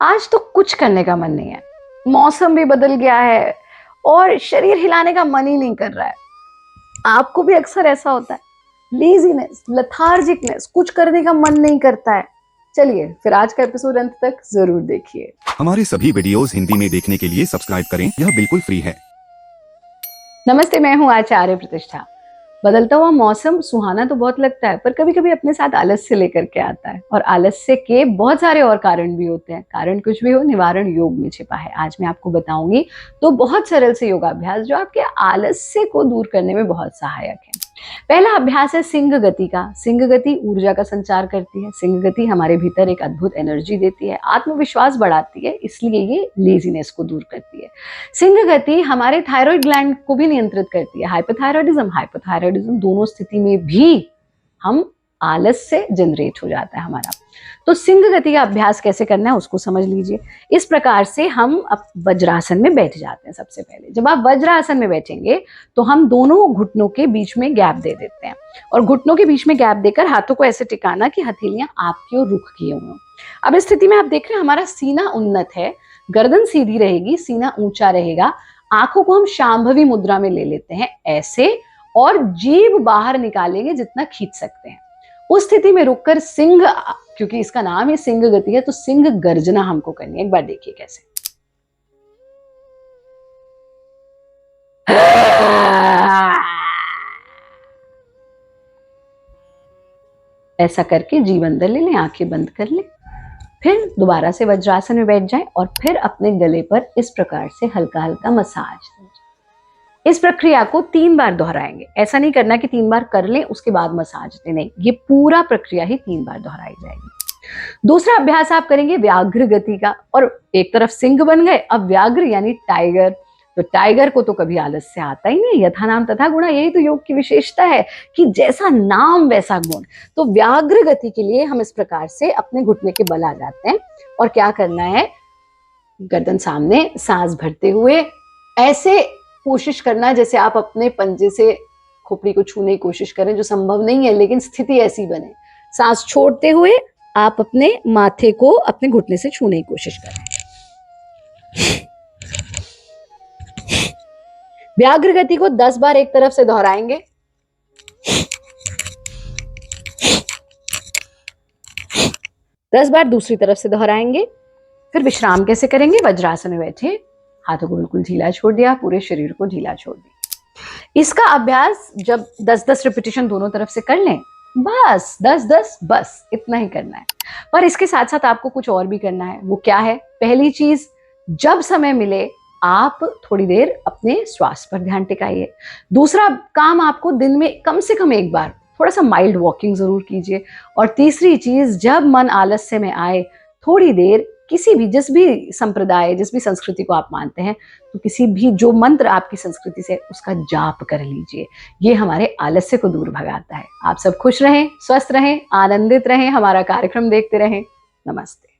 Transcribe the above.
आज तो कुछ करने का मन नहीं है, मौसम भी बदल गया है और शरीर हिलाने का मन ही नहीं कर रहा है। आपको भी अक्सर ऐसा होता है, लेजीनेस, लथार्जिकनेस, कुछ करने का मन नहीं करता है। चलिए फिर आज का एपिसोड अंत तक जरूर देखिए। हमारे सभी वीडियोस हिंदी में देखने के लिए सब्सक्राइब करें, यह बिल्कुल फ्री है। नमस्ते, मैं हूं आचार्य प्रतिष्ठा। बदलता हुआ मौसम सुहाना तो बहुत लगता है, पर कभी कभी अपने साथ आलस्य लेकर के आता है और आलस्य के बहुत सारे और कारण भी होते हैं। कारण कुछ भी हो, निवारण योग में छिपा है। आज मैं आपको बताऊंगी तो बहुत सरल से योगाभ्यास जो आपके आलस्य को दूर करने में बहुत सहायक है। पहला अभ्यास है सिंह गति का। सिंह गति ऊर्जा का संचार करती है। सिंह गति हमारे भीतर एक अद्भुत एनर्जी देती है, आत्मविश्वास बढ़ाती है, इसलिए ये लेजीनेस को दूर करती है। सिंह गति हमारे थायराइड ग्लैंड को भी नियंत्रित करती है। हाइपोथायराइडिज्म दोनों स्थिति में भी हम आलस से जनरेट हो जाता है हमारा। तो सिंह गति का अभ्यास कैसे करना है उसको समझ लीजिए। इस प्रकार से हम अब वज्रासन में बैठ जाते हैं। सबसे पहले जब आप वज्रासन में बैठेंगे तो हम दोनों घुटनों के बीच में गैप दे देते हैं और घुटनों के बीच में गैप देकर हाथों को ऐसे टिकाना कि हथेलियां आपकी ओर रुख किए हुए। अब इस स्थिति में आप देख रहे हैं हमारा सीना उन्नत है, गर्दन सीधी रहेगी, सीना ऊंचा रहेगा। आंखों को हम शांभवी मुद्रा में ले लेते हैं ऐसे, और जीभ बाहर निकालेंगे जितना खींच सकते हैं। उस स्थिति में रुककर सिंह, क्योंकि इसका नाम ही सिंह गति है, तो सिंह गर्जना हमको करनी है। एक बार देखिए कैसे। ऐसा करके जीभ अंदर ले लें, आंखें बंद कर लें। फिर दोबारा से वज्रासन में बैठ जाएं और फिर अपने गले पर इस प्रकार से हल्का हल्का मसाज दीजिए। इस प्रक्रिया को 3 बार दोहराएंगे। ऐसा नहीं करना कि 3 बार कर लें उसके बाद मसाज दें, नहीं, ये पूरा प्रक्रिया ही 3 बार दोहराई जाएगी। दूसरा अभ्यास आप करेंगे व्याघ्र गति का, और एक तरफ सिंह बन गए, अब व्याघ्र यानी टाइगर। तो टाइगर को तो कभी आलस्य आता ही नहीं, यथा नाम तथा गुणा, यही तो योग की विशेषता है कि जैसा नाम वैसा गुण। तो व्याघ्र गति के लिए हम इस प्रकार से अपने घुटने के बल आ जाते हैं और क्या करना है, गर्दन सामने, सांस भरते हुए ऐसे कोशिश करना जैसे आप अपने पंजे से खोपड़ी को छूने की कोशिश करें, जो संभव नहीं है लेकिन स्थिति ऐसी बने। सांस छोड़ते हुए आप अपने माथे को अपने घुटने से छूने की कोशिश करें। व्याघ्र गति को 10 बार एक तरफ से दोहराएंगे। दस बार दूसरी तरफ से दोहराएंगे। फिर विश्राम कैसे करेंगे, वज्रासन में बैठे, हाथों को बिल्कुल ढीला छोड़ दिया, पूरे शरीर को ढीला छोड़ दिया। इसका अभ्यास जब 10-10 रिपीटेशन दोनों तरफ से कर लें, बस 10-10, बस इतना ही करना है। पर इसके साथ साथ आपको कुछ और भी करना है। वो क्या है? पहली चीज, जब समय मिले आप थोड़ी देर अपने श्वास पर ध्यान टिकाइए। दूसरा काम, आपको दिन में कम से कम एक बार थोड़ा सा माइल्ड वॉकिंग जरूर कीजिए। और तीसरी चीज, जब मन आलस्य में आए, थोड़ी देर किसी भी, जिस भी संप्रदाय, जिस भी संस्कृति को आप मानते हैं, तो किसी भी जो मंत्र आपकी संस्कृति से, उसका जाप कर लीजिए। ये हमारे आलस्य को दूर भगाता है। आप सब खुश रहें, स्वस्थ रहें, आनंदित रहें, हमारा कार्यक्रम देखते रहें। नमस्ते।